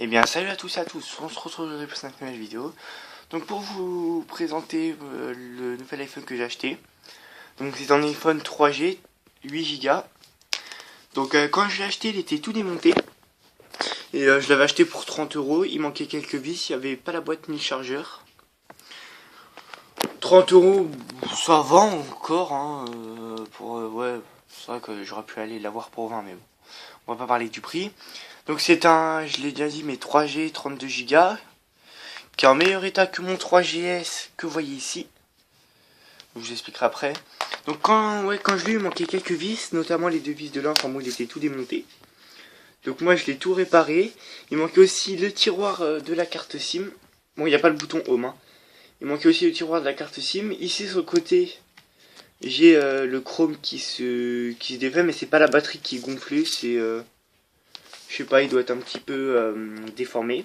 Eh bien salut à tous et à tous, on se retrouve aujourd'hui pour cette nouvelle vidéo. Donc pour vous présenter le nouvel iPhone que j'ai acheté. Donc c'est un iPhone 3G 8 Go. Donc quand je l'ai acheté il était tout démonté. Et je l'avais acheté pour 30 €, il manquait quelques vis, il n'y avait pas la boîte ni le chargeur. 30 €, ça va encore hein, ouais, c'est vrai que j'aurais pu aller l'avoir pour 20 mais bon. On va pas parler du prix. Donc c'est un, je l'ai déjà dit, mais 3G 32 Go, qui est en meilleur état que mon 3GS que vous voyez ici. Donc, je vous expliquerai après. Donc quand je l'ai eu, il manquait quelques vis, notamment les deux vis de là, enfin bon, il était tout démonté. Donc moi je l'ai tout réparé. Il manquait aussi le tiroir de la carte SIM. Bon, il n'y a pas le bouton Home. Hein. Il manquait aussi le tiroir de la carte SIM. Ici sur le côté, j'ai le chrome qui se défait, mais c'est pas la batterie qui est gonflée, c'est je sais pas, il doit être un petit peu déformé.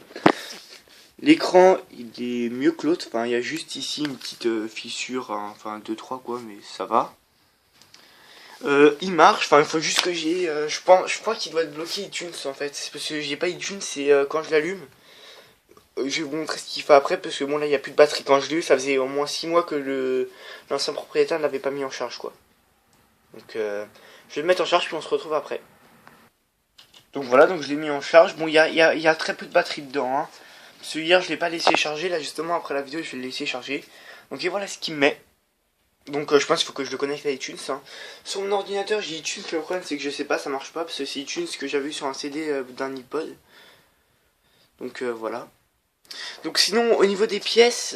L'écran, il est mieux que l'autre. Enfin, il y a juste ici une petite fissure, hein, enfin 2-3 quoi, mais ça va. Il marche. Enfin, il faut juste que j'ai. Je crois qu'il doit être bloqué iTunes en fait. C'est parce que j'ai pas iTunes, c'est quand je l'allume. Je vais vous montrer ce qu'il fait après parce que bon là il n'y a plus de batterie. Quand je l'ai eu, ça faisait au moins 6 mois que l'ancien propriétaire ne l'avait pas mis en charge quoi. Donc je vais le mettre en charge puis on se retrouve après. Donc voilà, donc je l'ai mis en charge. Bon, il y a très peu de batterie dedans. Hein. Parce que hier, je l'ai pas laissé charger. Là, justement, après la vidéo, je vais le laisser charger. Donc, et voilà ce qu'il met. Donc, je pense qu'il faut que je le connecte à iTunes. Hein. Sur mon ordinateur, j'ai iTunes. Le problème, c'est que je sais pas, ça marche pas. Parce que c'est iTunes que j'avais eu sur un CD d'un iPod. Donc, voilà. Donc, sinon, au niveau des pièces,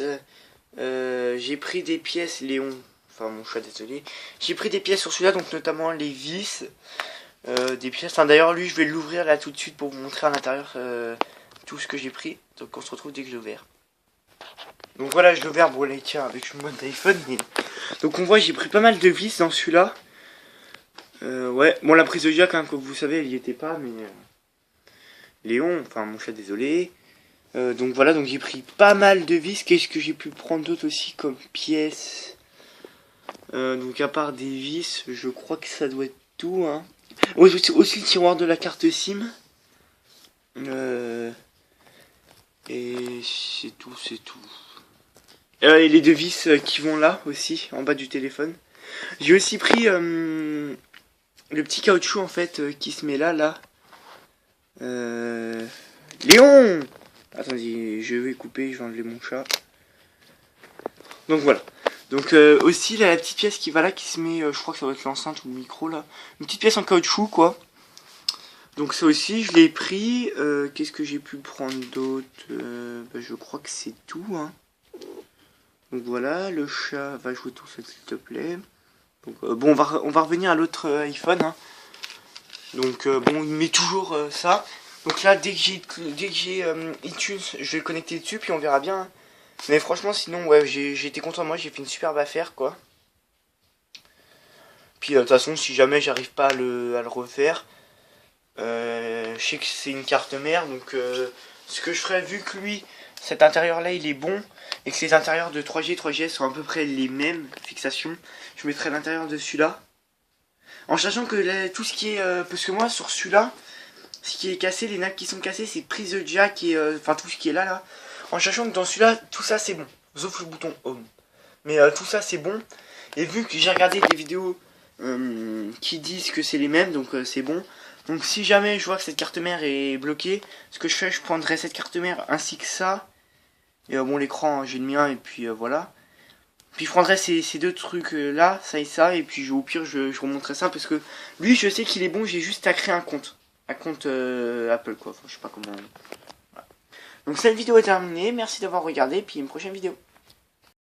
j'ai pris des pièces Léon. Enfin, mon chat, désolé. J'ai pris des pièces sur celui-là, donc notamment les vis. Des pièces, enfin, d'ailleurs lui je vais l'ouvrir là tout de suite pour vous montrer à l'intérieur tout ce que j'ai pris. Donc on se retrouve dès que je l'ai ouvert. Donc voilà, je l'ai ouvert, bon là il tient avec une boîte d'iPhone mais... Donc on voit j'ai pris pas mal de vis dans celui-là. Ouais, bon la prise de jack hein, comme vous savez elle y était pas mais... Léon, enfin mon chat désolé. Donc voilà, donc j'ai pris pas mal de vis. Qu'est-ce que j'ai pu prendre d'autre aussi comme pièces donc à part des vis, je crois que ça doit être tout hein. Oui, aussi le tiroir de la carte SIM. Et c'est tout, c'est tout. Et les deux vis qui vont là aussi, en bas du téléphone. J'ai aussi pris le petit caoutchouc en fait qui se met là. Léon! Attendez, je vais couper, je vais enlever mon chat. Donc voilà. Donc aussi là, la petite pièce qui va là, qui se met, je crois que ça va être l'enceinte ou le micro là. Une petite pièce en caoutchouc quoi. Donc ça aussi je l'ai pris. Qu'est-ce que j'ai pu prendre d'autre je crois que c'est tout hein. Donc voilà, le chat va jouer tout seul s'il te plaît. Donc bon on va revenir à l'autre iPhone hein. Donc bon il met toujours ça. Donc là dès que j'ai iTunes je vais le connecter dessus puis on verra bien hein. Mais franchement sinon ouais j'ai été content de moi, j'ai fait une superbe affaire quoi. Puis de toute façon si jamais j'arrive pas à le refaire, je sais que c'est une carte mère donc ce que je ferais vu que lui cet intérieur là il est bon et que les intérieurs de 3G 3GS sont à peu près les mêmes fixations, je mettrais l'intérieur de celui-là en sachant que là, tout ce qui est parce que moi sur celui-là ce qui est cassé, les nappes qui sont cassées c'est prise de jack et enfin tout ce qui est là en sachant que dans celui-là tout ça c'est bon sauf le bouton home mais tout ça c'est bon et vu que j'ai regardé des vidéos qui disent que c'est les mêmes donc c'est bon. Donc si jamais je vois que cette carte mère est bloquée, ce que je fais, je prendrai cette carte mère ainsi que ça. Et bon l'écran j'ai le mien et puis voilà. Puis je prendrai ces deux trucs là, ça et ça, et puis au pire je remonterai ça parce que lui je sais qu'il est bon, j'ai juste à créer un compte. Un compte Apple quoi, enfin, je sais pas comment. Voilà. Donc cette vidéo est terminée, merci d'avoir regardé, puis une prochaine vidéo.